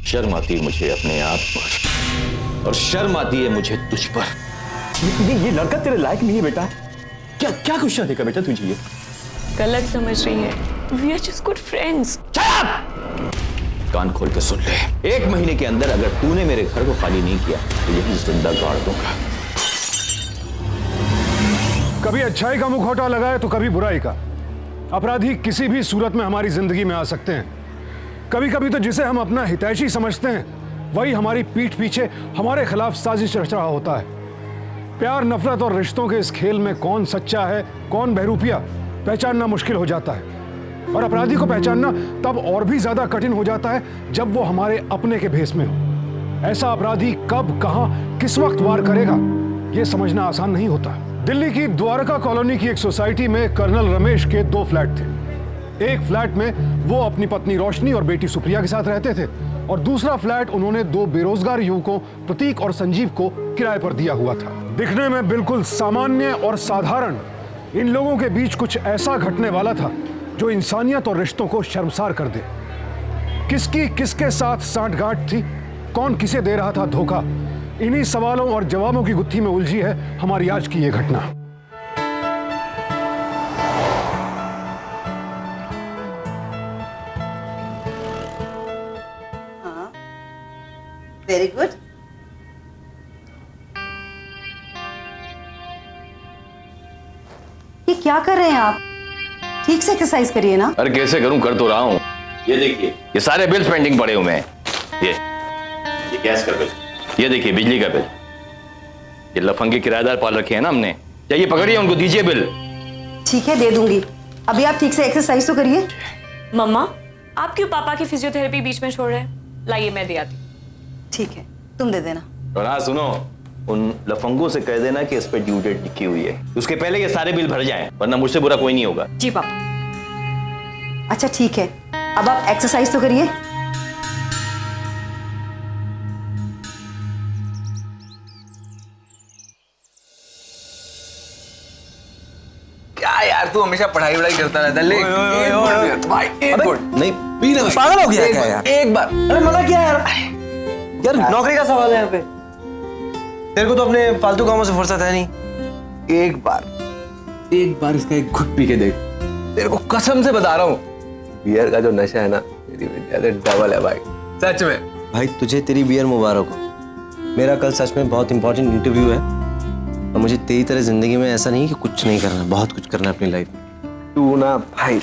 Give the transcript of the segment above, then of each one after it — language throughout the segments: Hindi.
शर्म आती है मुझे अपने आप पर, और शर्म आती है मुझे तुझ पर। ये लड़का तेरे लायक नहीं है बेटा। क्या क्या क्वेश्चन देगा बेटा तुझे? ये गलत समझ रही है। We are just good friends. कान खोल के सुन ले, 1 महीने के अंदर अगर तूने मेरे घर को खाली नहीं किया तो यही जिंदा गाड़ दूंगा। कभी अच्छाई का मुखौटा लगाए तो कभी बुराई का। अपराधी किसी भी सूरत में हमारी जिंदगी में आ सकते हैं। कभी कभी तो जिसे हम अपना हितैषी समझते हैं वही हमारी पीठ पीछे हमारे खिलाफ साजिश रच रहा होता है। प्यार, नफरत और रिश्तों के इस खेल में कौन सच्चा है कौन बहरूपिया पहचानना मुश्किल हो जाता है, और अपराधी को पहचानना तब और भी ज्यादा कठिन हो जाता है जब वो हमारे अपने के भेष में हो। ऐसा अपराधी कब, कहां, किस वक्त वार करेगा ये समझना आसान नहीं होता। दिल्ली की द्वारका कॉलोनी की एक सोसाइटी में कर्नल रमेश के 2 फ्लैट थे। एक फ्लैट में वो अपनी पत्नी रोशनी और बेटी सुप्रिया के साथ रहते थे, और दूसरा फ्लैट उन्होंने 2 बेरोजगार युवकों प्रतीक और संजीव को किराए पर दिया हुआ था। दिखने में बिल्कुल सामान्य और साधारण इन लोगों के बीच कुछ ऐसा घटने वाला था जो इंसानियत और रिश्तों को शर्मसार कर दे। किसकी किसके साथ सांठगांठ थी, कौन किसे दे रहा था धोखा, इन्हीं सवालों और जवाबों की गुत्थी में उलझी है हमारी आज की ये घटना। हाँ, वेरी गुड। ये क्या कर रहे हैं आप? ठीक से एक्सरसाइज करिए ना। अरे कैसे करूं, कर तो रहा हूं। ये देखिए, ये सारे बिल्स पेंडिंग पड़े हुए हैं। ये गैस का बिल, ये देखिए बिजली का बिल, ये लफंगे किराएदार पाल रखे हैं ना हमने, चाहिए पकड़िए उनको, दीजिए बिल। ठीक है, दे दूंगी। अभी आप ठीक से एक्सरसाइज तो करिए। मम्मा, आप क्यों पापा की फिजियोथेरेपी बीच में छोड़ रहे हैं? लाइए मैं दे आती। ठीक है, तुम दे देना। और हाँ सुनो, उन लफंगों से कह देना कि इस पे ड्यू डेट लिखी हुई है, उसके पहले ये सारे बिल भर जाएं, वरना मुझसे बुरा कोई नहीं होगा। जी पापा। अच्छा ठीक है, अब आप एक्सरसाइज तो करिए। क्या यार, तू हमेशा पढ़ाई वढ़ाई करता रहता है। ले भाई, एक मिनट नहीं पीना भाई। पागल हो गया क्या यार? एक बार। अरे मना क्या यार? यार नौकरी का सवाल है यहाँ पे। तेरे को तो अपने फालतू कामों से फुर्सत है नहीं। एक बार इसका एक घुट पी के देख। तेरे को कसम से बता रहा हूँ, बियर का जो नशा है ना, तेरी वजह से डबल है भाई, सच में। भाई तुझे तेरी बियर मुबारक हो। मेरा कल सच में बहुत इंपॉर्टेंट इंटरव्यू है, और मुझे तेरी तरह जिंदगी में ऐसा नहीं कि कुछ नहीं करना, बहुत कुछ करना है अपनी लाइफ में। तू ना भाई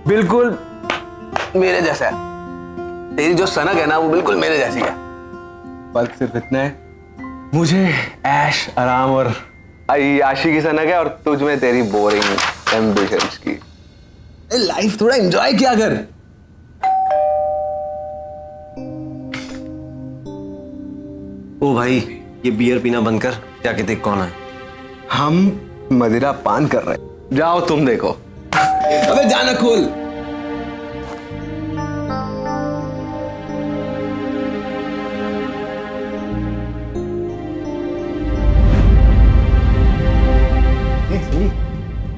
बिल्कुल मेरे जैसा है। तेरी जो सनक है ना वो बिल्कुल मेरे जैसी है। फर्क सिर्फ इतना है, मुझे ऐश आराम और आशी की सनक है, और तुझ में तेरी बोरिंग एम्बिशंस की। लाइफ थोड़ा एंजॉय किया कर। ओ भाई, ये बियर पीना बंद कर, जाके देख कौन है। हम मदिरा पान कर रहे हैं, जाओ तुम देखो। अबे जाना खोल।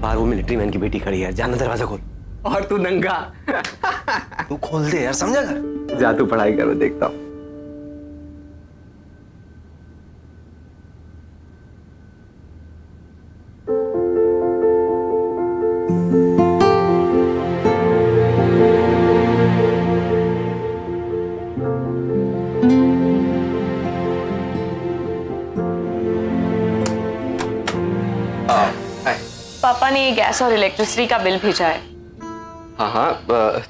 बाहर वो मिलिट्री मैन की बेटी खड़ी है, जाना दरवाजा खोल। और तू नंगा। तू खोल दे यार, समझा कर। जा तू पढ़ाई कर, मैं देखता हूँ। पापा ने ये गैस और इलेक्ट्रिसिटी का बिल भेजा है। हाँ हाँ,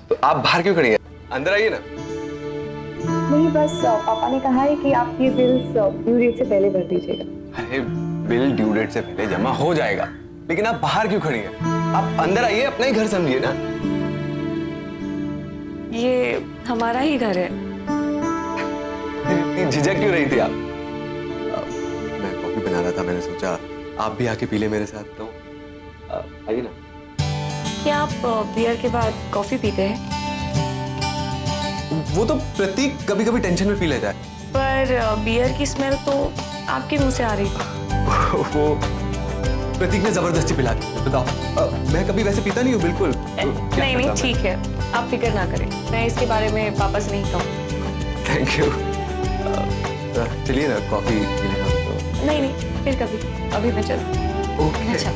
तो आप बाहर क्यों खड़ी हैं? अंदर आइए ना। नहीं, बस पापा ने कहा है कि आप ये बिल ड्यू डेट से पहले भर दीजिएगा। अरे बिल ड्यू डेट से पहले जमा हो जाएगा, लेकिन आप बाहर क्यों खड़ी हैं? आप अंदर आइए, अपना ही घर समझिए ना। ये हमारा ही घर है। इतनी झिझक क्यों रही थी आप? मैं कॉफी बना रहा था, मैंने सोचा आप भी आके पी ले मेरे साथ, तो आइए ना। क्या आप बियर के बाद कॉफी पीते हैं? वो तो प्रतीक कभी कभी टेंशन में पी लेता है। पर बियर की स्मेल तो आपके मुंह से आ रही थी। प्रतीक ने जबरदस्ती पिला दी। बताओ, मैं कभी वैसे पीता नहीं हूँ बिल्कुल। नहीं नहीं ठीक है, आप फिक्र ना करें, मैं इसके बारे में पापा से नहीं कहूँ। Thank you. चलिए ना कॉफी पी लेना तो। नहीं नहीं फिर कभी, अभी मैं चलती। ओके, अच्छा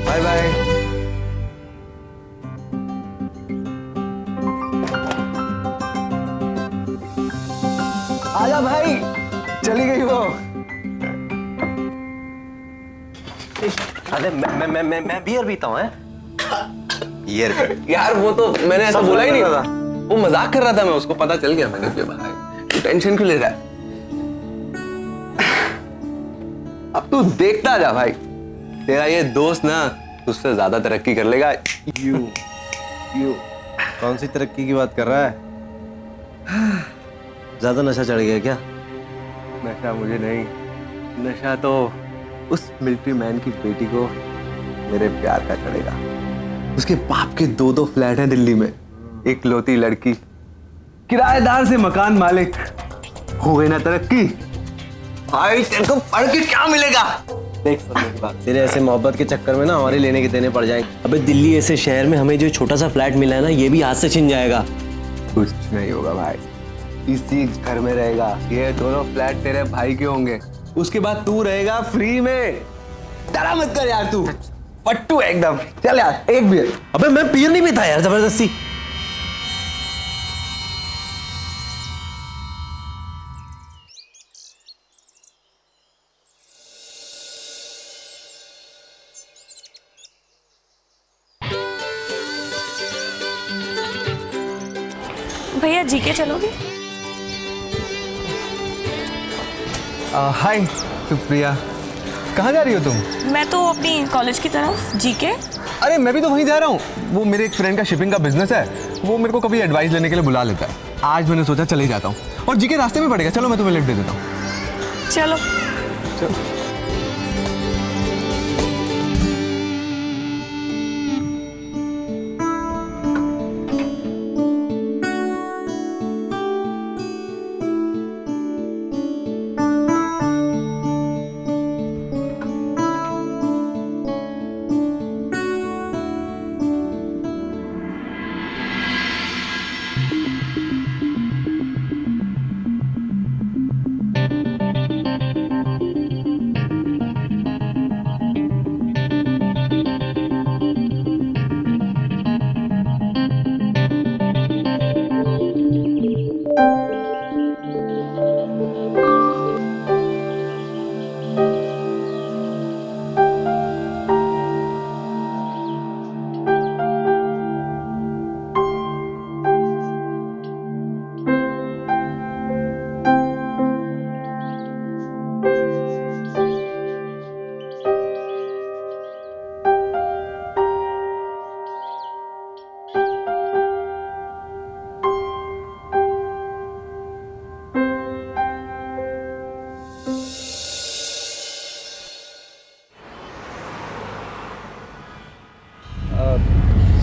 बाय बाय। आजा भाई, चली गई वो। अरे मैं बियर पीता हूँ। बियर यार वो तो मैंने ऐसा बोला ही नहीं था, वो मजाक कर रहा था, मैं उसको पता चल गया मैंने कि भाई तू टेंशन क्यों ले रहा है। अब तू देखता जा भाई, तेरा ये दोस्त ना तुझसे ज्यादा तरक्की कर लेगा। यू कौन सी तरक्की की बात कर रहा है? ज्यादा नशा चढ़ गया क्या? नशा मुझे नहीं, नशा तो उस मिलिट्री मैन की बेटी को मेरे प्यार का चढ़ेगा। उसके बाप के 2 फ्लैट हैं दिल्ली में, एक लौती लड़की, किराएदार से मकान मालिक। हो गई ना तरक्की भाई, तेरे को पढ़ के क्या मिलेगा? देख तेरे ऐसे मोहब्बत के चक्कर में ना हमारे लेने के देने पड़ जाएंगे। अबे दिल्ली ऐसे शहर में हमें जो छोटा सा फ्लैट मिला है ना, ये भी हाथ से छिन जाएगा। कुछ नहीं होगा भाई, इसी घर में रहेगा। ये 2 फ्लैट तेरे भाई के होंगे, उसके बाद तू रहेगा फ्री में। डरा मत कर यार, तू पट्टू है एकदम। चल यार एक बियर। अबे मैं बियर नहीं पीता यार जबरदस्ती। भैया जीके चलोगे? हाय सुप्रिया, कहाँ जा रही हो तुम? मैं तो अपनी कॉलेज की तरफ। जीके? अरे मैं भी तो वहीं जा रहा हूँ। वो मेरे एक फ्रेंड का शिपिंग का बिजनेस है, वो मेरे को कभी एडवाइस लेने के लिए बुला लेता है। आज मैंने सोचा चले जाता हूँ, और जीके रास्ते में पड़ेगा। चलो मैं तुम्हें लिफ्ट दे देता हूँ। चलो। चलो।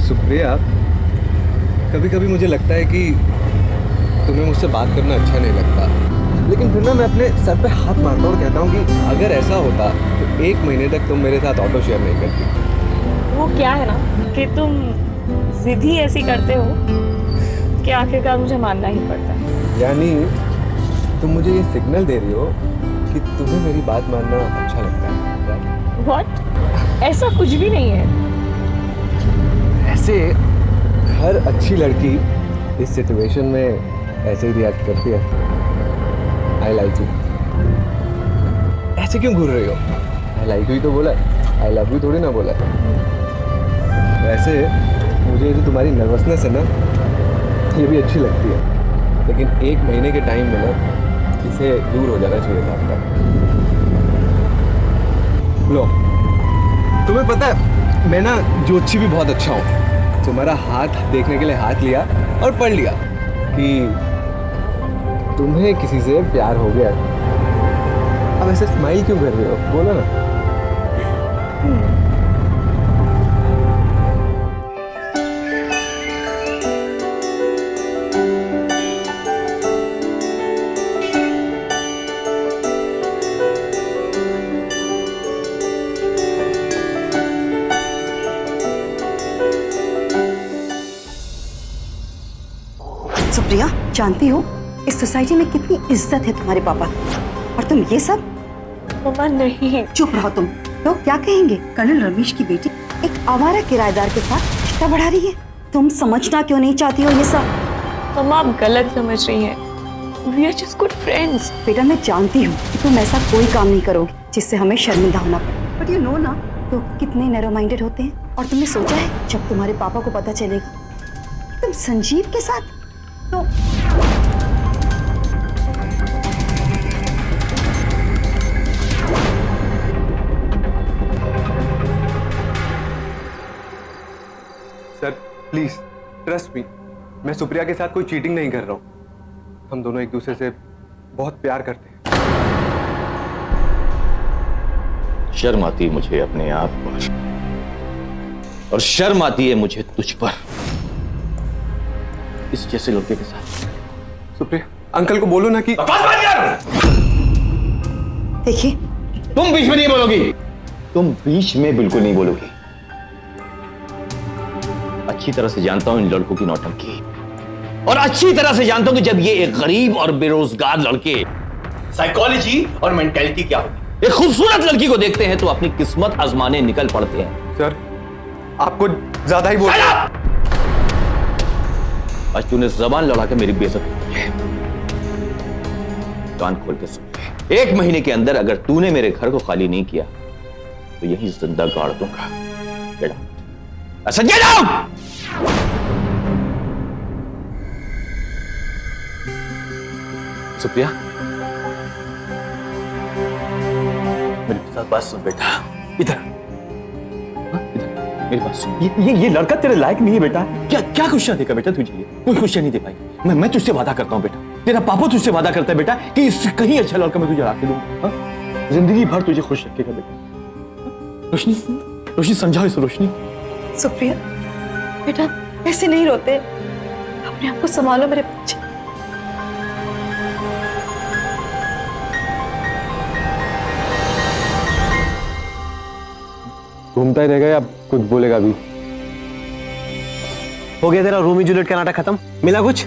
सुप्रिया, कभी कभी मुझे लगता है कि तुम्हें मुझसे बात करना अच्छा नहीं लगता, लेकिन फिर ना मैं अपने सर पे हाथ मारता हूँ और कहता हूँ कि अगर ऐसा होता तो 1 महीने तक तुम मेरे साथ ऑटो शेयर नहीं करती। वो क्या है ना कि तुम जिद ही ऐसी करते हो कि आखिरकार मुझे मानना ही पड़ता है। यानी तुम मुझे ये सिग्नल दे रही हो कि तुम्हें मेरी बात मानना अच्छा लगता है। व्हाट? ऐसा कुछ भी नहीं है। ऐसे हर अच्छी लड़की इस सिचुएशन में ऐसे ही रिएक्ट करती है। I like you. ऐसे क्यों घूर रही हो? आई लाइक यू तो बोला है, आई लव यू थोड़ी ना बोला है। वैसे मुझे जो तुम्हारी नर्वसनेस है ना, ये भी अच्छी लगती है, लेकिन 1 महीने के टाइम में ना इसे दूर हो जाना चाहिए था आपका। लो, तुम्हें पता है मैं ना ज्योतिषी भी बहुत अच्छा हूँ। तुम्हारा हाथ देखने के लिए हाथ लिया और पढ़ लिया कि तुम्हें किसी से प्यार हो गया। अब ऐसे स्माइल क्यों कर रहे हो? बोलो ना। सुप्रिया, जानती हो इस सोसाइटी में कितनी इज्जत है तुम्हारे पापा की, और तुम ये सब। मम्मा नहीं। चुप रहो तुम। लोग क्या कहेंगे? कर्नल रमेश की बेटी एक आवारा किराएदार के साथ रिश्ता बढ़ा रही है। तुम समझना क्यों नहीं चाहती हो ये सब? मम्मा आप गलत समझ रही हैं। We are just good friends. बेटा, मैं जानती हूँ कि तुम ऐसा कोई काम नहीं करोगी जिससे हमें शर्मिंदा होना पड़े, बट यू नो ना तो कितने नैरो माइंडेड होते हैं। और तुमने सोचा है जब तुम्हारे पापा को पता चलेगा कि तुम संजीव के साथ, तो सर प्लीज ट्रस्ट मी, मैं सुप्रिया के साथ कोई चीटिंग नहीं कर रहा हूँ। हम दोनों एक दूसरे से बहुत प्यार करते हैं। शर्म आती है मुझे अपने आप पर, और शर्म आती है मुझे तुझ पर, इस जैसे लड़के के साथ। सुप्रिया, अंकल को बोलो ना कि बकवास मत कर! देखिए तुम बीच में नहीं बोलोगी, तुम बीच में बिल्कुल नहीं बोलोगी। अच्छी तरह से जानता हूं इन लड़कों की नौटंकी, और अच्छी तरह से जानता हूं कि जब ये एक गरीब और बेरोजगार लड़के साइकोलॉजी और मेंटालिटी क्या होती है, एक खूबसूरत लड़की को देखते हैं तो अपनी किस्मत आजमाने निकल पड़ते हैं। सर आपको ज्यादा ही बोल Shut up! आज तूने जबान लड़ा के मेरी बेइज्जती की है। कान खोल के सुन ले, 1 महीने के अंदर अगर तूने मेरे घर को खाली नहीं किया तो यही जिंदा गाड़ दूंगा। Get out! I said get out! Supriya, मेरी साथ बात सुन बेटा। इधर हाँ, इधर मेरी बात सुन। ये लड़का तेरे लायक नहीं है बेटा। क्या खुशियां देगा बेटा तुझे? कोई खुशियां नहीं दे पाई। मैं तुझसे वादा करता हूं बेटा, तेरा पापा तुझसे वादा करता है बेटा कि इससे कहीं अच्छा लड़का मैं तुझे ला के दूंगा। जिंदगी भर तुझे खुश रखेगा बेटा। रोशनी समझाओ इसे। रोशनी, सुप्रिया बेटा ऐसे नहीं रोते, अपने आप को संभालो मेरे बच्चे। घूमता ही रहेगा या कुछ बोलेगा अभी? हो गया तेरा रोमियो जूलियट का नाटक खत्म? मिला कुछ?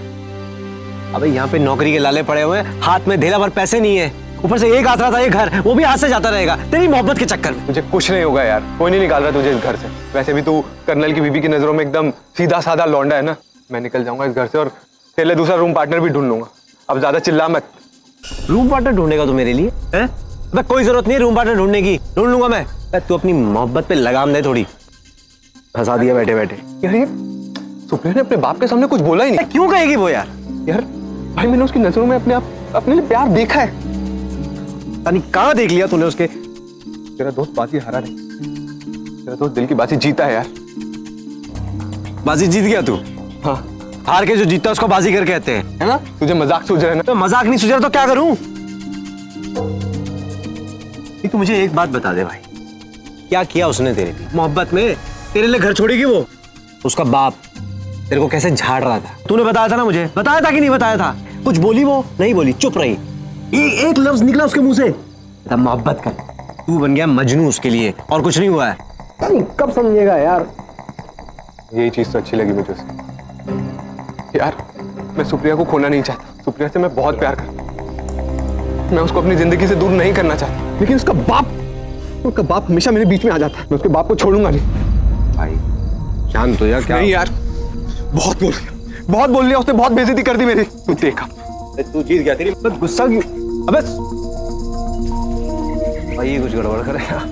अबे यहाँ पे नौकरी के लाले पड़े हुए हैं, हाथ में ढेला भर पैसे नहीं है, ऊपर से एक आसरा था ये घर, वो भी हाथ से जाता रहेगा तेरी मोहब्बत के चक्कर में। मुझे कुछ नहीं होगा यार, कोई नहीं निकाल रहा तुझे इस घर से। वैसे भी तू कर्नल की बीवी की नजरों में एकदम सीधा साधा लौंडा है ना। मैं निकल जाऊंगा इस घर से और तेरे लिए दूसरा रूम पार्टनर भी ढूंढ लूंगा। अब ज्यादा चिल्ला मत। रूम पार्टनर ढूंढेगा तू मेरे लिए? हैं? अबे कोई जरूरत नहीं है रूम पार्टनर ढूंढने की, ढूंढ लूंगा मैं। तू अपनी मोहब्बत पे लगाम दे थोड़ी। हंसा दिया बैठे बैठे। यार ये सुप्रिया ने अपने बाप के सामने कुछ बोला ही नहीं। क्यों कहेगी वो यार? यार भाई मैंने उसकी नजरों में अपने लिए प्यार देखा है। यानी कहाँ देख लिया तूने उसके? तेरा दोस्त बाजी हारा नहीं, तेरा दोस्त दिल की बाजी जीता है यार। बाजी जीत गया तू? हाँ। हार के जो जीतता उसको बाजी कर कहते हैं, है ना? तुझे मजाक सूझ रहा है ना? तो मजाक नहीं सूझ रहा तो क्या करूं? तू मुझे एक बात बता दे भाई, क्या किया उसने तेरे लिए मोहब्बत में? तेरे लिए घर छोड़ेगी वो? उसका बाप तेरे को कैसे झाड़ रहा था, तूने बताया था ना मुझे, बताया था कि नहीं बताया था? कुछ बोली वो? नहीं बोली, चुप रही। एक लफ्ज निकला उसके मुंह से, तब मोहब्बत कर। तू बन गया मजनू उसके लिए, और कुछ नहीं हुआ है। कब समझेगा यार? यही चीज तो अच्छी लगी मुझे उससे। यार मैं सुप्रिया को खोना नहीं चाहता, सुप्रिया से मैं बहुत प्यार करता हूँ। मैं उसको अपनी जिंदगी से दूर नहीं करना चाहता, लेकिन उसका बाप हमेशा मेरे बीच में आ जाता है। मैं उसके बाप को छोड़ूंगा नहीं। भाई शांत तो यार। क्या नहीं यार, बहुत बोल लिया उसने, बहुत बेइज्जती कर दी मेरी। तू देखा, तू जीत गया, तेरी गुस्सा क्यों? अबे भाई ये कुछ गड़बड़ करेगा।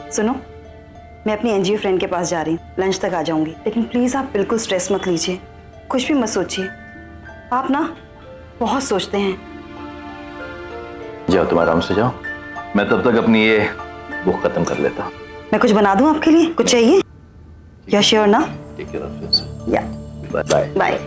सुनो, मैं अपनी एनजीओ फ्रेंड के पास जा रही हूँ, लंच तक आ जाऊंगी, लेकिन प्लीज आप बिल्कुल स्ट्रेस मत लीजिए, कुछ भी मत सोचिए। आप ना बहुत सोचते हैं। जाओ तुम आराम से जाओ, मैं तब तक अपनी ये बुक खत्म कर लेता हूँ। मैं कुछ बना दूं आपके लिए? कुछ चाहिए? यू श्योर ना? Take care of yourself. या बाय बाय।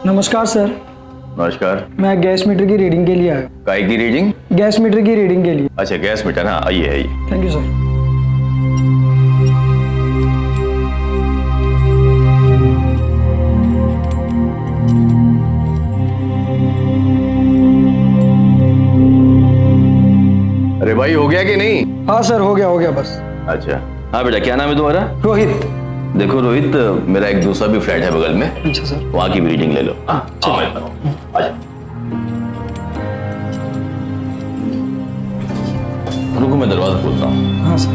नमस्कार सर, नमस्कार। मैं गैस मीटर की रीडिंग के लिए आया हूँ। काय की रीडिंग? गैस मीटर की रीडिंग के लिए। अच्छा, गैस मीटर। हाँ, आइए आइए। Thank you sir. अरे भाई, हो गया कि नहीं? हाँ सर, हो गया बस। अच्छा। हाँ बेटा, क्या नाम है तुम्हारा? रोहित। देखो रोहित, मेरा एक दूसरा भी फ्लैट है बगल में, अच्छा सर। वहाँ की भी रीडिंग ले लो। हाँ, आओ मेरे पास। आजा। रुको, मैं दरवाजा खोलता हूँ। हाँ सर।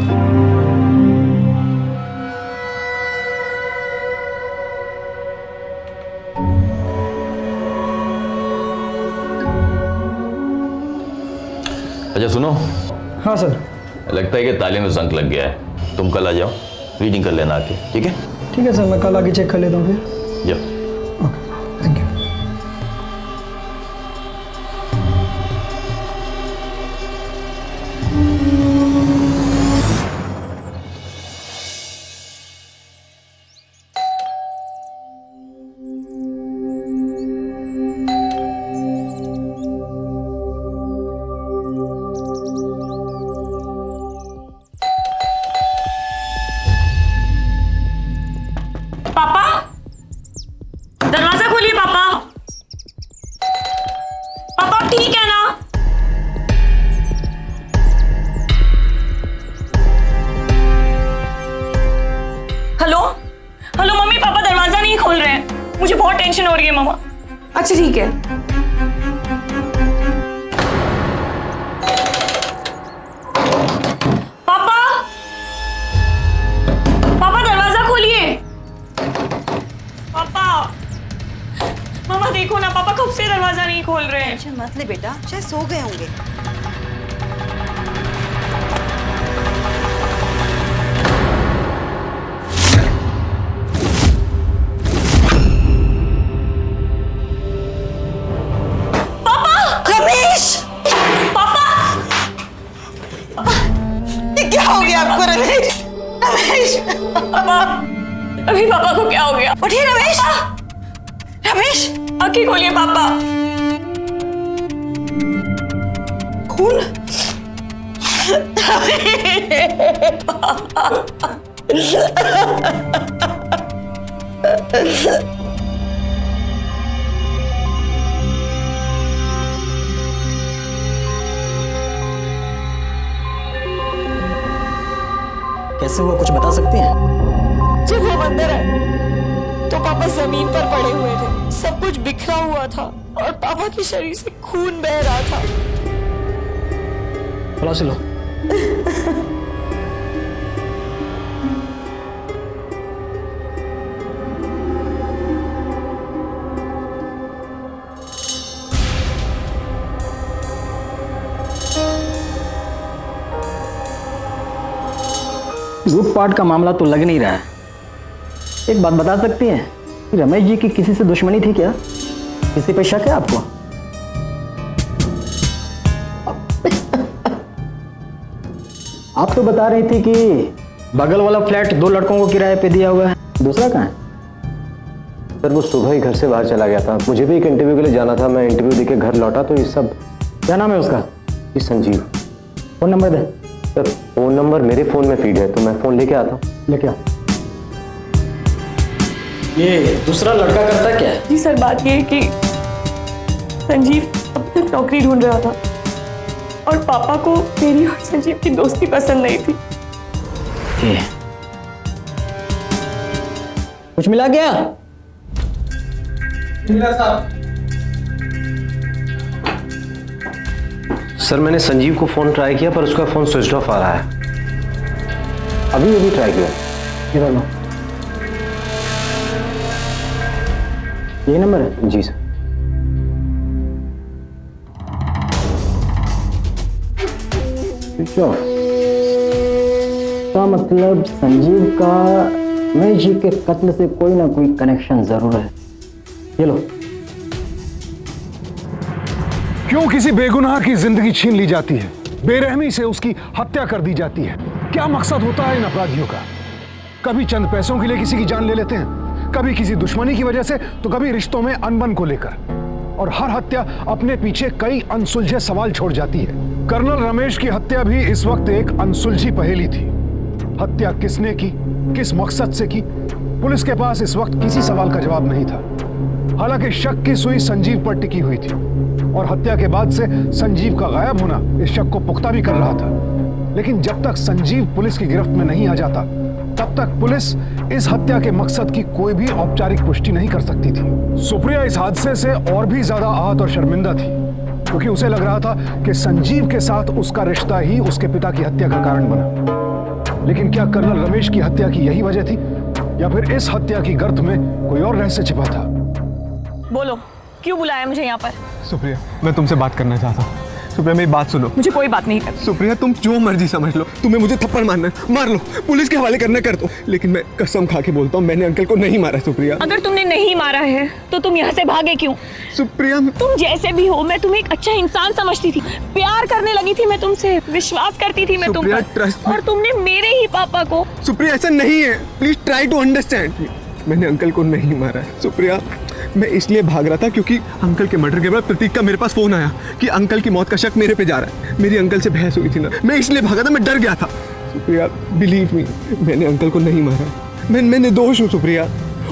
अच्छा सुनो, हाँ सर। लगता है कि ताले में जंग लग गया है। तुम कल आ जाओ, रीडिंग कर लेना आके, ठीक है? ठीक है सर, मैं कल आके चेक कर लेता हूँ फिर। जाओ। Okay, thank you. पापा, दरवाजा खोलिए पापा। पापा आप ठीक है ना? हेलो हेलो मम्मी, पापा दरवाजा नहीं खोल रहे हैं। मुझे बहुत टेंशन हो रही है मम्मा। अच्छा ठीक है। पापा, पापा दरवाजा खोलिए। पापा, मामा देखो ना, पापा कब से दरवाजा नहीं खोल रहे हैं। टेंशन मत ले बेटा, शायद सो गए होंगे। क्या हो गया आपको रमेश? रमेश, पापा, अभी पापा को क्या हो गया? उठिए रमेश। रमेश, आंखें खोलिए पापा। खून? कैसे हुआ, कुछ बता सकती हैं? जब हम अंदर आए तो पापा जमीन पर पड़े हुए थे, सब कुछ बिखरा हुआ था और पापा के शरीर से खून बह रहा था। बुलाओ से लो। ग्रुप पार्ट का मामला तो लग नहीं रहा है। एक बात बता सकती हैं कि रमेश जी की किसी से दुश्मनी थी क्या? किसी पे शक है आपको? आप तो बता रही थी कि बगल वाला फ्लैट 2 लड़कों को किराए पे दिया हुआ है, दूसरा कहाँ है? सर वो सुबह ही घर से बाहर चला गया था, मुझे भी एक इंटरव्यू के लिए जाना था। मैं इंटरव्यू देके घर लौटा तो ये सब। क्या नाम है उसका? ये संजीव। फोन नंबर दे। सर फोन नंबर मेरे फोन में फीड है, तो मैं फोन लेके आता हूँ। लेके आ। ये दूसरा लड़का करता क्या है? जी सर, बात ये है कि संजीव अब तक नौकरी ढूंढ रहा था और पापा को मेरी और संजीव की दोस्ती पसंद नहीं थी। कुछ मिला क्या? सर मैंने संजीव को फोन ट्राई किया पर उसका फोन स्विच ऑफ आ रहा है। अभी ट्राई किया। इधर लो। ये नंबर है? जी सर। स्विच ऑफ का मतलब संजीव का रमेश जी के कत्ल से कोई ना कोई कनेक्शन जरूर है। ये लो। क्यों किसी बेगुनाह की जिंदगी छीन ली जाती है, बेरहमी से उसकी हत्या कर दी जाती है? क्या मकसद होता है इन अपराधियों का? कभी चंद पैसों के लिए किसी की जान ले लेते हैं, कभी किसी दुश्मनी की वजह से तो कभी रिश्तों में अनबन को लेकर। और हर हत्या अपने पीछे कई अनसुलझे सवाल छोड़ जाती है। कर्नल रमेश की हत्या भी इस वक्त एक अनसुलझी पहेली थी। हत्या किसने की, किस मकसद से की, पुलिस के पास इस वक्त किसी सवाल का जवाब नहीं था। हालांकि शक की सुई संजीव पर टिकी हुई थी और हत्या के बाद से संजीव का गायब होना इस शक को पुख्ता भी कर रहा था। लेकिन जब तक संजीव पुलिस की गिरफ्त में नहीं आ जाता तब तक पुलिस इस हत्या के मकसद की कोई भी औपचारिक पुष्टि नहीं कर सकती थी। सुप्रिया इस हादसे से और भी ज्यादा आहत और शर्मिंदा थी क्योंकि उसे लग रहा था कि संजीव के साथ उसका रिश्ता ही उसके पिता की हत्या का कारण बना। लेकिन क्या कर्नल रमेश की हत्या की यही वजह थी या फिर इस हत्या की गर्त में कोई और रहस्य छिपा था? बोलो, क्यों बुलाया मुझे यहाँ पर? सुप्रिया, मैं तुमसे बात करना चाहता हूँ। सुप्रिया, मेरी बात सुनो। मुझे कोई बात नहीं करनी। सुप्रिया, तुम जो मर्जी समझ लो, तुम्हें मुझे थप्पड़ मारना है मार लो, पुलिस के हवाले करना कर दो, लेकिन मैं कसम खा के बोलता हूँ मैंने अंकल को नहीं मारा। सुप्रिया, अगर तुमने नहीं मारा है तो तुम यहाँ से भागे क्यों? सुप्रिया, तुम जैसे भी हो, मैं तुम्हें एक अच्छा इंसान समझती थी, प्यार करने लगी थी मैं तुमसे, विश्वास करती थी मैं तुम सुप्रिया, पर। ट्रस्ट और तुमने मेरे ही पापा को। सुप्रिया, ऐसा नहीं है, प्लीज ट्राई टू अंडरस्टैंड। मैंने अंकल को नहीं मारा है सुप्रिया। मैं इसलिए भाग रहा था क्योंकि अंकल के मर्डर के बाद प्रतीक का मेरे पास फोन आया कि अंकल की मौत का शक मेरे पे जा रहा है। मेरी अंकल से बहस हुई थी ना, मैं इसलिए भागा था, मैं डर गया था। सुप्रिया, बिलीव मी, मैंने अंकल को नहीं मारा। मैं निर्दोष हूँ सुप्रिया।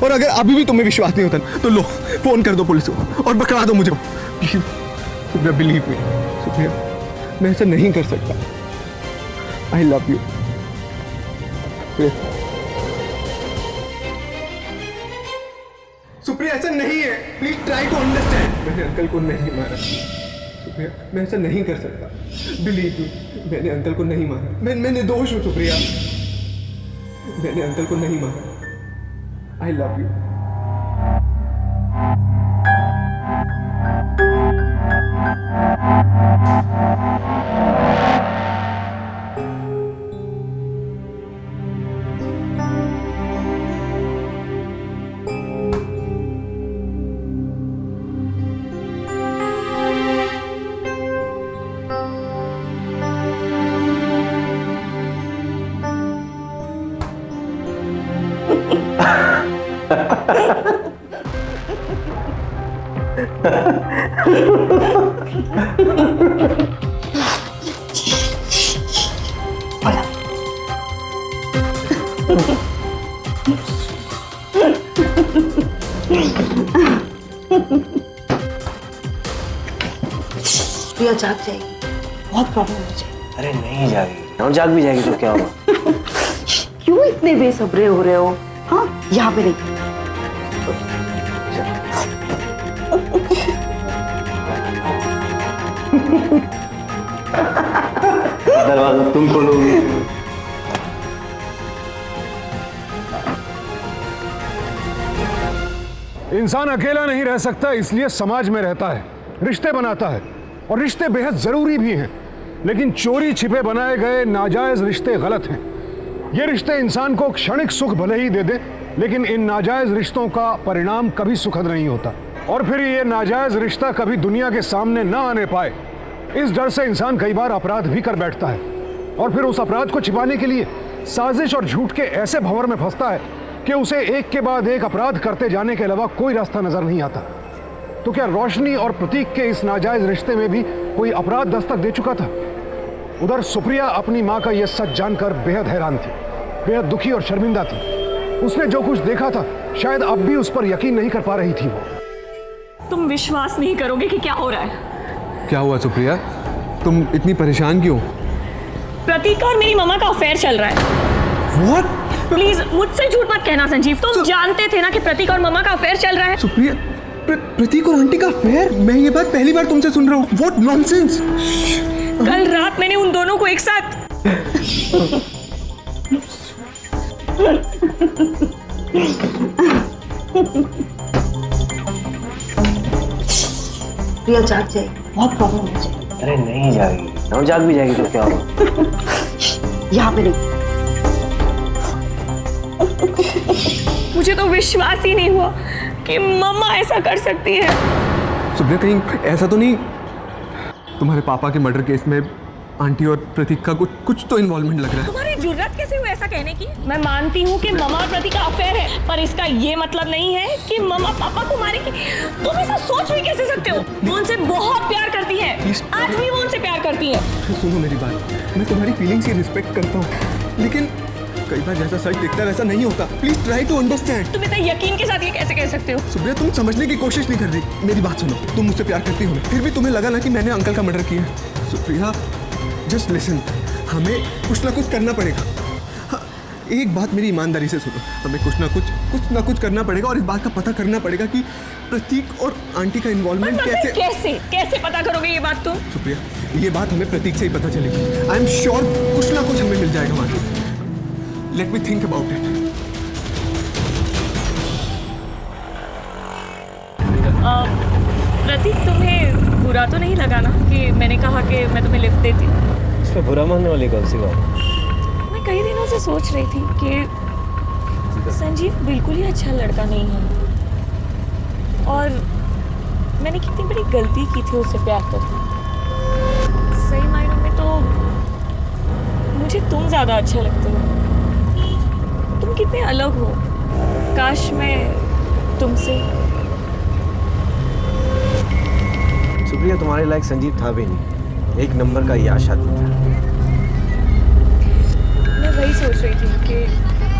और अगर अभी भी तुम्हें विश्वास नहीं होता ना, तो लो फोन कर दो पुलिस को और पकड़ा दो मुझे। सुप्रिया, बिलीव मी सुप्रिया, मैं ऐसा नहीं कर सकता। आई लव यू। सुप्रिया, ऐसा नहीं है, प्लीज ट्राई टू अंडरस्टैंड। मैंने अंकल को नहीं मारा सुप्रिया, मैं ऐसा नहीं कर सकता। बिलीव मी, मैंने अंकल को नहीं मारा। मैं निर्दोष हूँ सुप्रिया, मैंने अंकल को नहीं मारा। आई लव यू। प्रिया जाग जाएगी, बहुत प्रॉब्लम हो जाएगी। अरे नहीं जाएगी, और जाग भी जाएगी तो क्या होगा? क्यों इतने बेसब्रे हो रहे हो? हाँ, यहाँ पे नहीं। दरवाजा तुम खोलोगे। इंसान अकेला नहीं रह सकता, इसलिए समाज में रहता है, रिश्ते बनाता है और रिश्ते बेहद जरूरी भी हैं। लेकिन चोरी छिपे बनाए गए नाजायज रिश्ते गलत हैं। ये रिश्ते इंसान को क्षणिक सुख भले ही दे दे, लेकिन इन नाजायज रिश्तों का परिणाम कभी सुखद नहीं होता। और फिर ये नाजायज रिश्ता कभी दुनिया के सामने न आने पाए, इस डर से इंसान कई बार अपराध भी कर बैठता है और फिर उस अपराध को छिपाने के लिए साजिश और झूठ के ऐसे भंवर में फंसता है कि उसे एक के बाद एक अपराध करते जाने के अलावा कोई रास्ता नजर नहीं आता। तो क्या रोशनी और प्रतीक के इस नाजायज रिश्ते में भी कोई अपराध दस्तक दे चुका था? उधर सुप्रिया अपनी माँ का यह सच जानकर बेहद हैरान थी, बेहद दुखी और शर्मिंदा थी। उसने जो कुछ देखा था शायद अब भी उस पर यकीन नहीं कर पा रही थी वो। तुम विश्वास नहीं करोगे कि क्या हो रहा है। क्या हुआ सुप्रिया, तुम इतनी परेशान क्यों? प्रतीक और मेरी मम्मा का अफेयर चल रहा है। What? प्लीज मुझसे झूठ मत कहना संजीव, तुम जानते थे ना कि प्रतीक और मम्मा का अफेयर चल रहा है। सुप्रिया, प्रतीक और आंटी का अफेयर? मैं ये बात पहली बार तुमसे सुन रहा हूँ। What nonsense? कल रात मैंने उन दोनों को एक साथ प्रिया जाग जाएगी, बहुत प्रॉब्लम हो जाएगी। अरे नहीं जाएगी, और जाग भी जाएगी तो क्या होगा? यहाँ पे नहीं। मुझे तो विश्वास ही नहीं हुआ कि मम्मा ऐसा कर सकती है। सुप्रिया, कहीं ऐसा तो नहीं तुम्हारे पापा के मर्डर केस में आंटी और प्रतीक का कुछ तो इन्वॉल्वमेंट लग रहा है। तुम्हारी जुर्रत कैसे हुई ऐसा कहने की? मैं मानती हूँ कि ममा और प्रतीक का अफेयर है, पर इसका ये मतलब नहीं है कि ममा पापा को मारेंगे। तुम ऐसा सोच भी कैसे सकते हो? वो उनसे बहुत प्यार करती है, आज भी वो उनसे प्यार करती है। सुनो मेरी बात, मैं तुम्हारी फीलिंग्स की रिस्पेक्ट करता हूँ, लेकिन कई बार जैसा सच दिखता है वैसा नहीं होता। Please try to understand. तुम इतना यकीन के साथ ये कैसे कह सकते हो? सुप्रिया, तुम समझने की कोशिश नहीं कर रही। मेरी बात सुनो, तुम मुझसे प्यार करती हो, फिर भी तुम्हें लगा ना कि मैंने अंकल का मर्डर किया। सुप्रिया, जस्ट लिसन, हमें कुछ ना कुछ करना पड़ेगा। हाँ, एक बात मेरी ईमानदारी से सुनो, हमें कुछ ना कुछ करना पड़ेगा और इस बात का पता करना पड़ेगा कि प्रतीक और आंटी का इन्वॉल्वमेंट कैसे पता करोगे ये बात तुम? सुप्रिया, ये बात हमें प्रतीक से ही पता चलेगी। आई एम श्योर कुछ ना कुछ हमें मिल जाएगा वहां से। Let me think about it. Prateek, तुम्हें बुरा तो नहीं लगा ना कि मैंने कहा कि मैं तुम्हें लिफ्ट देती हूँ? इसमें बुरा मानने वाली कौन सी बात? मैं कई दिनों से सोच रही थी कि संजीव बिल्कुल ही अच्छा लड़का नहीं है और मैंने कितनी बड़ी गलती की थी उससे प्यार करके। सही मायनों में तो मुझे तुम ज़्यादा अच्छे लगते हो। तुम कितने अलग हो, काश मैं तुमसे। सुप्रिया, तुम्हारे लायक संजीव था भी नहीं, एक नंबर का याश आदमी था। मैं वही सोच रही थी कि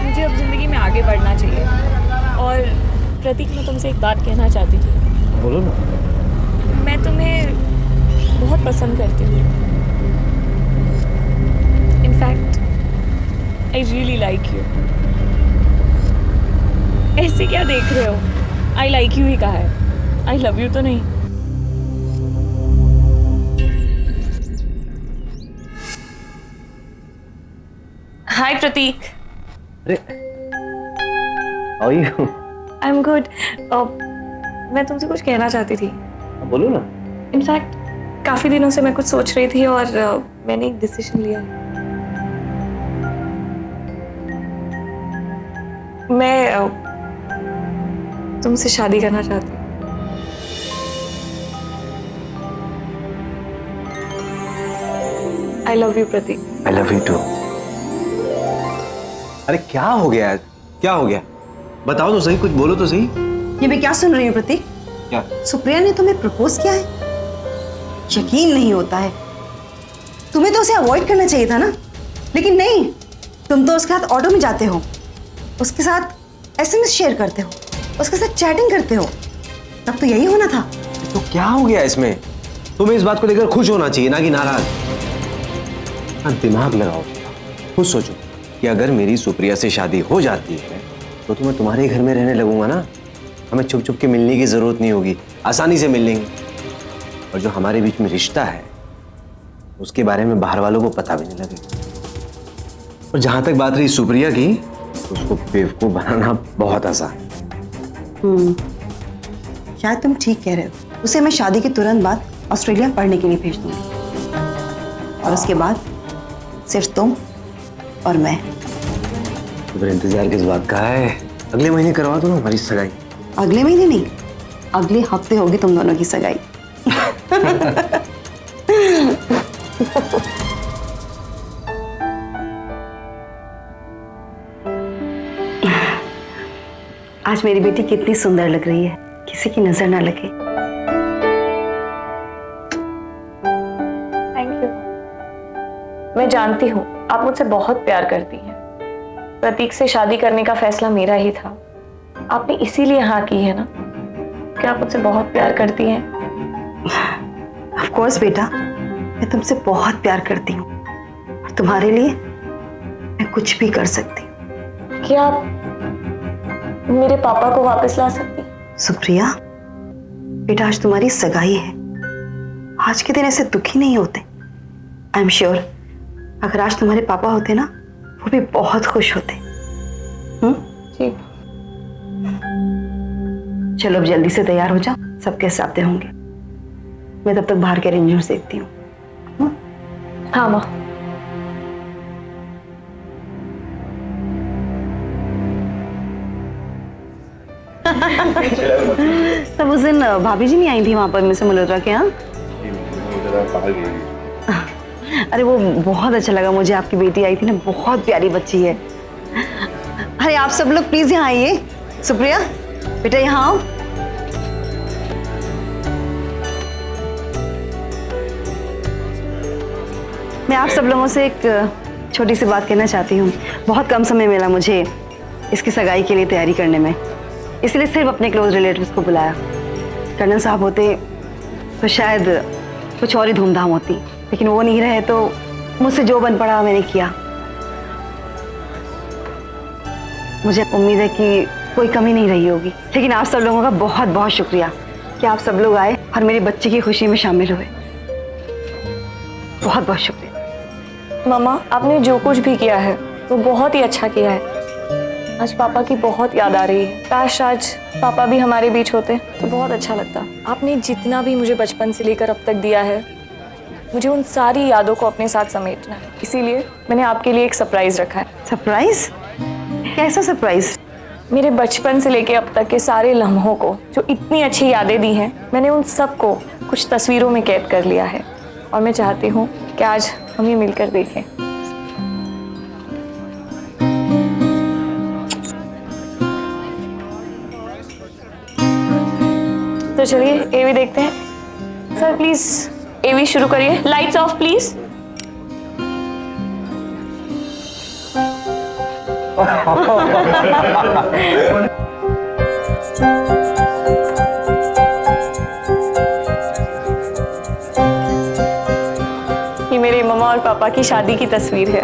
मुझे अब ज़िंदगी में आगे बढ़ना चाहिए। और प्रतीक, मैं तुमसे एक बात कहना चाहती थी। बोलो ना। मैं तुम्हें बहुत पसंद करती हूँ। In fact I really like you. ऐसे क्या देख रहे हो? आई लाइक यू ही कहा है, आई लव यू तो नहीं। हाय प्रतीक। अरे, how are you? I am good. मैं तुमसे कुछ कहना चाहती थी। बोलो ना। इनफैक्ट काफी दिनों से मैं कुछ सोच रही थी और मैंने एक डिसीजन लिया। मैं तुमसे शादी करना चाहती हूँ। I love you Prateek. I love you too. अरे क्या हो गया है? क्या हो गया? बताओ तो सही, कुछ बोलो तो सही। ये मैं क्या सुन रही हूँ प्रतीक? क्या? सुप्रिया ने तुम्हें प्रपोज किया है? यकीन नहीं होता है। तुम्हें तो उसे अवॉइड करना चाहिए था ना, लेकिन नहीं, तुम तो उसके साथ ऑटो में जाते हो, उसके साथ एसएमएस शेयर करते हो, उसके साथ चैटिंग करते हो। तब तो यही होना था। तो क्या हो गया इसमें? तुम्हें इस बात को लेकर खुश होना चाहिए, ना कि नाराज। हाँ, दिमाग लगाओ, खुद सोचो कि अगर मेरी सुप्रिया से शादी हो जाती है तो मैं तुम्हारे घर में रहने लगूंगा ना। हमें छुप छुप के मिलने की जरूरत नहीं होगी, आसानी से मिल लेंगे। और जो हमारे बीच में रिश्ता है उसके बारे में बाहर वालों को पता भी नहीं लगेगा। और जहां तक बात रही सुप्रिया की, तो उसको बेवकूफ बनाना बहुत आसान है। शायद तुम ठीक कह रहे हो। उसे मैं शादी के तुरंत बाद ऑस्ट्रेलिया पढ़ने के लिए भेज दूंगी और उसके बाद सिर्फ तुम और मैं। तो फिर इंतजार किस बात का है? अगले महीने करवा दो ना हमारी सगाई। अगले महीने नहीं, अगले हफ्ते होगी तुम दोनों की सगाई। आज मेरी बेटी कितनी सुंदर लग रही है, किसी की नजर ना लगे। Thank you. मैं जानती हूँ आप मुझसे बहुत प्यार करती हैं। प्रतीक से शादी करने का फैसला मेरा ही था। आपने इसीलिए हाँ की है ना? क्या आप मुझसे बहुत प्यार करती हैं? ऑफ कोर्स बेटा, मैं तुमसे बहुत प्यार करती हूँ और तुम्हारे लिए मैं कुछ भी कर सकती हूँ। क्या आप मेरे पापा को वापस ला सकती? सुप्रिया बेटा, आज तुम्हारी सगाई है। आज के दिन ऐसे दुखी नहीं होते। आई एम श्योर अगर आज तुम्हारे पापा होते ना, वो भी बहुत खुश होते। ठीक। चलो अब जल्दी से तैयार हो जाओ, सब कैसे आते होंगे। मैं तब तक बाहर के अरेंजमेंट्स देखती हूँ। हाँ माँ। तब उस दिन भाभी जी नहीं आई थी वहां पर मिस्टर मल्होत्रा के यहाँ? अरे वो बहुत अच्छा लगा मुझे, आपकी बेटी आई थी ना, बहुत प्यारी बच्ची है। अरे आप सब लोग प्लीज यहाँ आइए। सुप्रिया बेटा यहाँ आओ। मैं आप सब लोगों से एक छोटी सी बात कहना चाहती हूँ। बहुत कम समय मिला मुझे इसकी सगाई के लिए तैयारी करने में, इसलिए सिर्फ अपने क्लोज रिलेटिव्स को बुलाया। कर्नल साहब होते तो शायद कुछ और ही धूमधाम होती, लेकिन वो नहीं रहे तो मुझसे जो बन पड़ा मैंने किया। मुझे उम्मीद है कि कोई कमी नहीं रही होगी, लेकिन आप सब लोगों का बहुत बहुत शुक्रिया कि आप सब लोग आए और मेरी बच्ची की खुशी में शामिल हुए। बहुत बहुत शुक्रिया। मम्मा, आपने जो कुछ भी किया है वो बहुत ही अच्छा किया है। आज पापा की बहुत याद आ रही है। काश आज पापा भी हमारे बीच होते तो बहुत अच्छा लगता। आपने जितना भी मुझे बचपन से लेकर अब तक दिया है, मुझे उन सारी यादों को अपने साथ समेटना है। इसीलिए मैंने आपके लिए एक सरप्राइज रखा है। सरप्राइज? कैसा सरप्राइज? मेरे बचपन से लेके अब तक के सारे लम्हों को, जो इतनी अच्छी यादें दी हैं, मैंने उन सब को कुछ तस्वीरों में कैद कर लिया है और मैं चाहती हूँ कि आज हम ये मिलकर देखें। तो चलिए एवी देखते हैं। सर प्लीज एवी शुरू करिए। Lights off please. ये मेरे मम्मा और पापा की शादी की तस्वीर है।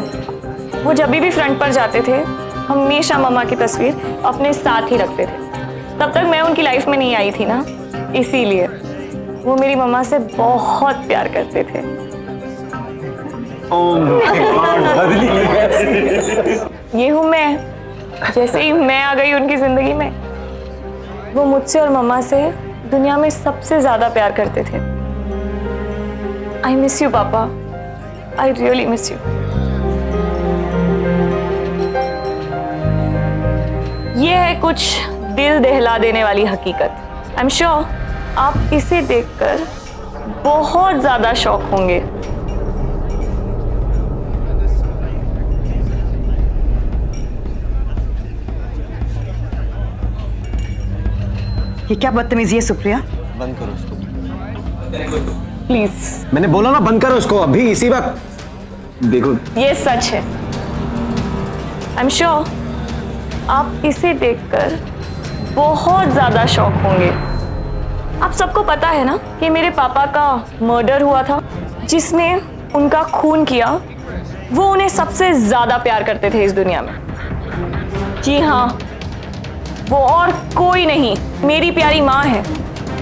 वो जब भी फ्रंट पर जाते थे हमेशा मम्मा की तस्वीर अपने साथ ही रखते थे। तब तक मैं उनकी लाइफ में नहीं आई थी ना, इसीलिए वो मेरी मम्मा से बहुत प्यार करते थे। ये हूँ मैं। जैसे ही मैं आ गई उनकी जिंदगी में, वो मुझसे और मम्मा से दुनिया में सबसे ज्यादा प्यार करते थे। आई मिस यू पापा, आई रियली मिस यू। ये है कुछ दिल दहला देने वाली हकीकत। आई एम श्योर आप इसे देखकर बहुत ज्यादा शॉक होंगे। ये क्या बदतमीजी है सुप्रिया? बंद करो उसको। प्लीज। मैंने बोला ना बंद करो उसको अभी इसी वक्त। देखो ये सच है। आई एम श्योर आप इसे देखकर बहुत ज्यादा शॉक होंगे। आप सबको पता है ना कि मेरे पापा का मर्डर हुआ था। जिसने उनका खून किया वो उन्हें सबसे ज्यादा प्यार करते थे इस दुनिया में। जी हाँ, वो और कोई नहीं, मेरी प्यारी माँ है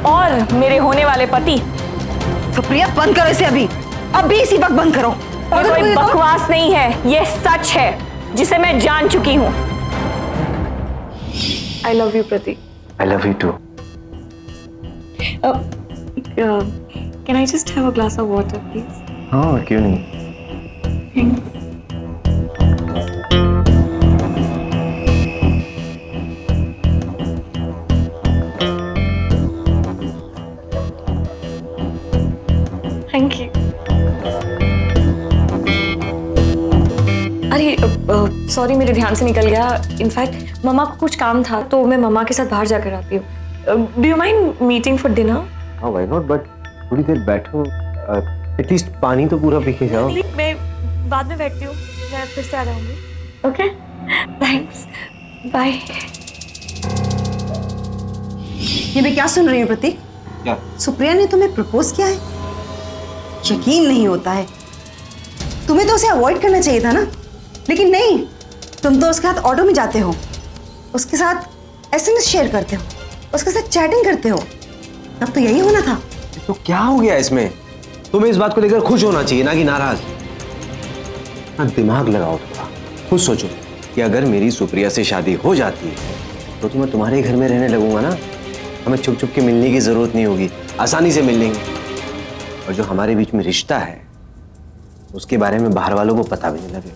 और मेरे होने वाले पति। सुप्रिया बंद करो इसे अभी, अभी इसी वक्त बंद करो। ये कोई बकवास नहीं है, ये सच है जिसे मैं जान चुकी हूँ। I love you Prateek. I love you too. Can I just have a glass of water please? हाँ क्यों नहीं। Thank you. अरे सॉरी, मेरे ध्यान से निकल गया। इनफैक्ट मम्मा को कुछ काम था तो मैं मम्मा के साथ बाहर जाकर आती हूँ। Do you mind meeting for dinner? हाँ व्हाई नॉट, बट थोड़ी देर बैठो, एटलीस्ट पानी तो पूरा पी के जाओ। मैं बाद में बैठती हूँ, मैं फिर से आ जाऊंगी। Okay thanks, bye. ये मैं क्या सुन रही हूँ प्रतीक? क्या? सुप्रिया ने तुम्हें प्रपोज किया है? यकीन नहीं होता है। तुम्हें तो उसे अवॉइड करना चाहिए था ना, लेकिन नहीं, तुम तो उसके साथ ऑटो में जाते हो, उसके साथ एसएमएस शेयर करते हो, उसके साथ चैटिंग करते हो। तब तो यही होना था। तो क्या हो गया इसमें? तुम्हें इस बात को लेकर खुश होना चाहिए ना कि नाराज। ना दिमाग लगाओ थोड़ा, खुद सोचो कि अगर मेरी सुप्रिया से शादी हो जाती है तो मैं तुम्हारे घर में रहने लगूंगा ना। हमें छुप छुप के मिलने की जरूरत नहीं होगी, आसानी से मिल लेंगे। और जो हमारे बीच में रिश्ता है उसके बारे में बाहर वालों को पता भी नहीं लगे।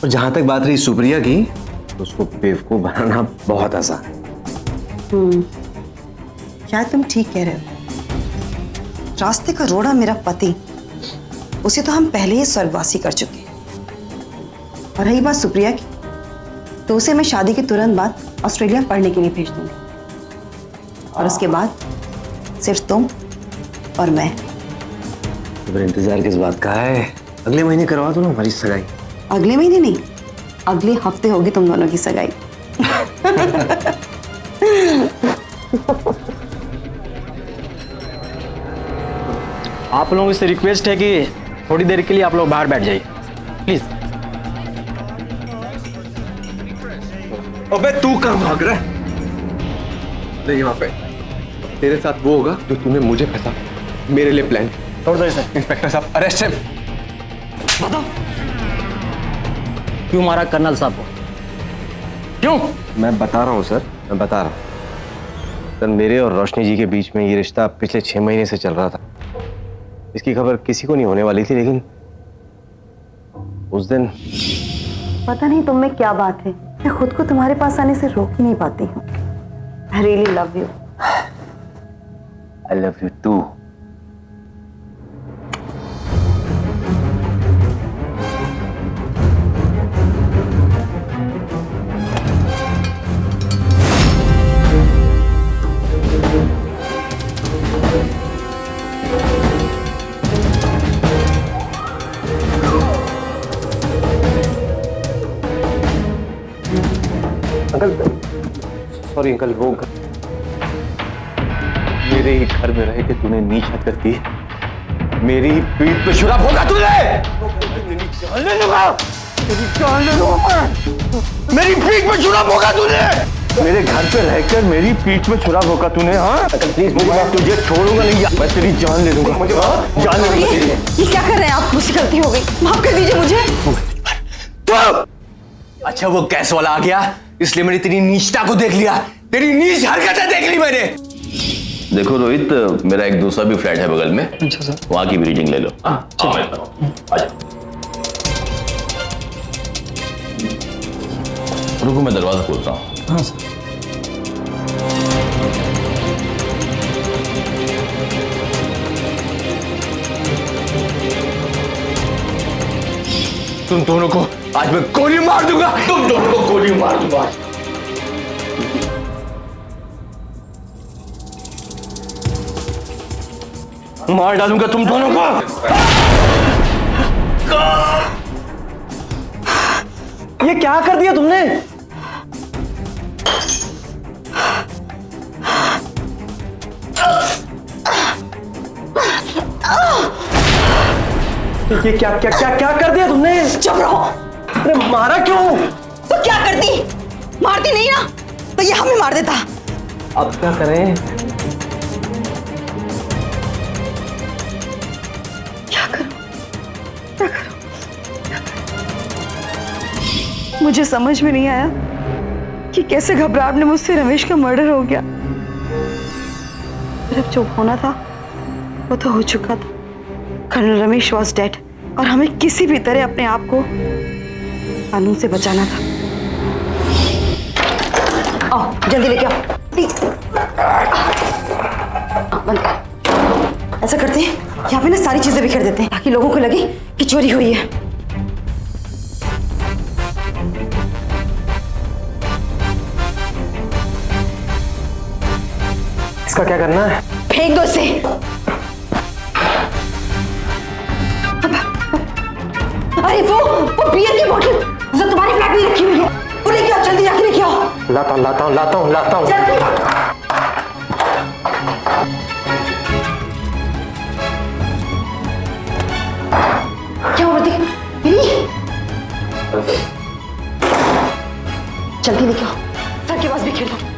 और जहां तक बात रही सुप्रिया की, तो उसको बेवकूफ बनाना बहुत आसान है। क्या तुम ठीक कह रहे हो? रास्ते का रोड़ा मेरा पति, उसे तो हम पहले ही स्वर्गवासी कर चुके हैं। और रही बात सुप्रिया की, तो उसे मैं शादी के तुरंत बाद ऑस्ट्रेलिया पढ़ने के लिए भेज दूंगी। और उसके बाद सिर्फ तुम और मैं। तो फिर इंतजार किस बात का है? अगले महीने करवा दो ना हमारी सगाई। अगले महीने नहीं, अगले हफ्ते होगी तुम दोनों की सगाई। आप लोगों से रिक्वेस्ट है कि थोड़ी देर के लिए आप लोग बाहर बैठ जाइए प्लीज। अबे तू कहाँ भाग रहा है? नहीं यहाँ पे तेरे साथ वो होगा जो तूने मुझे फंसा, मेरे लिए प्लान। छोड़ दो इसे। इंस्पेक्टर साहब अरेस्ट हिम। बताओ क्यों मारा कर्नल साहब को? क्यों? मैं बता रहा हूँ सर, मैं बता रहा हूँ सर। मेरे और रोशनी जी के बीच में ये रिश्ता पिछले 6 महीने से चल रहा था। इसकी खबर किसी को नहीं होने वाली थी, लेकिन उस दिन पता नहीं तुम में क्या बात है, मैं खुद को तुम्हारे पास आने से रोक ही नहीं पाती हूँ। I really love you. I love you too. Uncle sorry uncle, वो मेरे ही घर में रह के तूने नीच हरकत की, मेरी ही पीठ पे छुरा भोगा तूने। तेरी जान ले लूंगा, तेरी जान ले लूंगा। मेरी पीठ पे छुरा भोगा तूने, मेरे घर पे रहकर मेरी पीठ पे छुरा भोगा तूने। हाँ प्लीज, मैं तुझे छोड़ूंगा नहीं, मैं तेरी जान ले लूंगा। मुझे जान ले लूंगा। ये क्या कर रहे हैं आप? मुझसे गलती हो गई, माफ कर दीजिए मुझे। तो अच्छा वो गैस वाला आ गया, इसलिए मैंने तेरी नीचता को देख लिया, तेरी नीच हरकतें देख ली मैंने। देखो रोहित, मेरा एक दूसरा भी फ्लैट है बगल में। अच्छा सर। वहां की भी रीडिंग ले लो। रुको मैं दरवाजा खोलता हूँ। हाँ सर। तुम दोनों को आज मैं गोली मार दूंगा, तुम दोनों को गोली मार दूंगा। मार डालूंगा तुम दोनों को। ये क्या कर दिया तुमने? ये क्या क्या क्या क्या कर दिया तुमने? चुप रहो। अरे मारा क्यों? तो क्या करती? मारती नहीं ना, तो ये हमें मार देता। अब क्या करें? क्या करूं? क्या करूं? मुझे समझ में नहीं आया कि कैसे घबराहट में मुझसे रमेश का मर्डर हो गया। जब जो होना था वो तो हो चुका था। कर्नल रमेश वॉज डेड और हमें किसी भी तरह अपने आप को कानून से बचाना था। आओ जल्दी लेके आओ प्लीज। बंद कर। ऐसा करते हैं, यहाँ पे ना सारी चीजें बिखेर देते हैं ताकि लोगों को लगे कि चोरी हुई है। इसका क्या करना है? फेंक दो इसे। अरे वो बियर की बोतल जो तुम्हारी फ्लैट में रखी हुई है, वो लेके आओ, जल्दी जाके लेके आओ। लाता हूँ लाता हूँ लाता हूँ लाता हूँ। जल्दी। क्या हुआ प्रतीक? जल्दी लेके आओ, सर के पास बिखेर दो।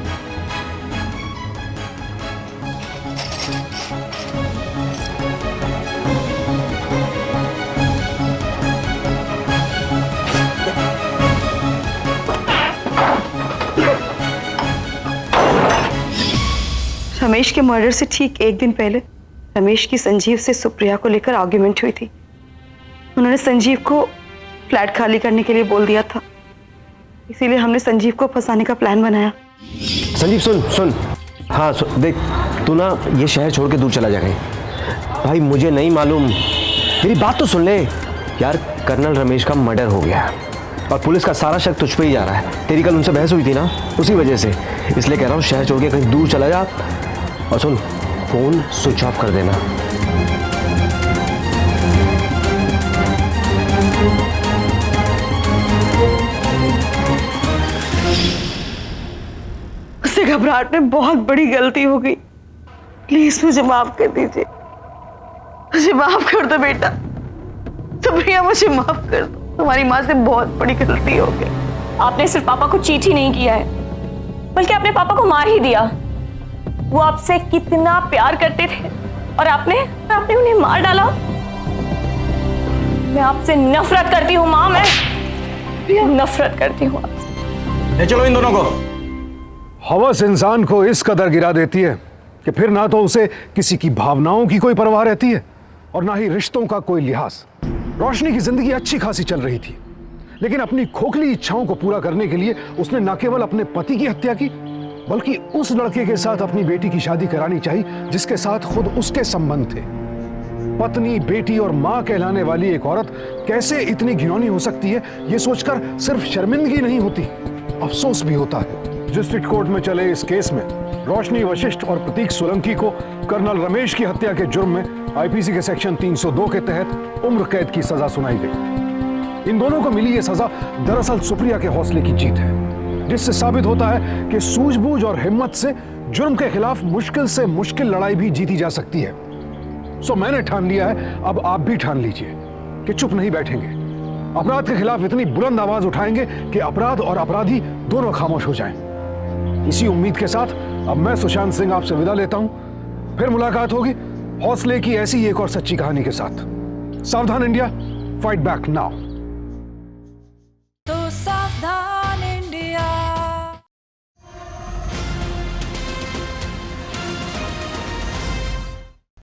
रमेश के मर्डर से ठीक एक दिन पहले रमेश की संजीव से सुप्रिया को लेकर आर्ग्यूमेंट हुई थी। उन्होंने संजीव को फ्लैट खाली करने के लिए बोल दिया था, इसीलिए हमने संजीव को फंसाने का प्लान बनाया। संजीव सुन सुन, हाँ देख, तू ना ये शहर छोड़ के दूर चला जा कहीं। भाई मुझे नहीं मालूम मेरी बात तो सुन ले यार। कर्नल रमेश का मर्डर हो गया है और पुलिस का सारा शक तुझ पे ही जा रहा है। तेरी कल उनसे बहस हुई थी ना, उसी वजह से। इसलिए कह रहा हूँ शहर छोड़ के कहीं दूर चला जा। और सुन, फोन स्विच ऑफ कर देना। उससे घबराहट में बहुत बड़ी गलती हो गई। प्लीज मुझे माफ कर दीजिए, मुझे माफ कर दो बेटा। सुप्रिया मुझे माफ कर दो, तुम्हारी माँ से बहुत बड़ी गलती हो गई। आपने सिर्फ पापा को चीट ही नहीं किया है, बल्कि आपने पापा को मार ही दिया। वो आपसे कितना प्यार करते थे और आपने उन्हें मार डाला। मैं आपसे नफरत करती हूँ माँ, मैं नफरत करती हूँ आपसे। ले चलो इन दोनों को। हवस इंसान को इस कदर गिरा देती है कि फिर ना तो उसे किसी की भावनाओं की कोई परवाह रहती है और ना ही रिश्तों का कोई लिहाज। रोशनी की जिंदगी अच्छी खासी चल रही थी, लेकिन अपनी खोखली इच्छाओं को पूरा करने के लिए उसने न केवल अपने पति की हत्या की, बल्कि उस लड़के के साथ अपनी बेटी की शादी करानी चाहिए जिसके साथ खुद उसके संबंध थे। पत्नी, बेटी और मां कहलाने वाली एक औरत कैसे इतनी घिनौनी हो सकती है, यह सोचकर सिर्फ शर्मिंदगी नहीं होती, अफसोस भी होता है। डिस्ट्रिक्ट कोर्ट में चले इस केस में रोशनी वशिष्ठ और प्रतीक सोलंकी को कर्नल रमेश की हत्या के जुर्म में आईपीसी के सेक्शन 302 के तहत उम्र कैद की सजा सुनाई गई। इन दोनों को मिली यह सजा दरअसल सुप्रिया के हौसले की जीत है, जिससे साबित होता है कि सूझबूझ और हिम्मत से जुर्म के खिलाफ मुश्किल से मुश्किल लड़ाई भी जीती जा सकती है। सो मैंने ठान लिया है, अब आप भी ठान लीजिए कि चुप नहीं बैठेंगे। अपराध के खिलाफ इतनी बुलंद आवाज उठाएंगे कि अपराध और अपराधी दोनों खामोश हो जाएं। इसी उम्मीद के साथ अब मैं सुशांत सिंह आपसे विदा लेता हूं। फिर मुलाकात होगी हौसले की ऐसी एक और सच्ची कहानी के साथ। सावधान इंडिया, फाइट बैक नाउ।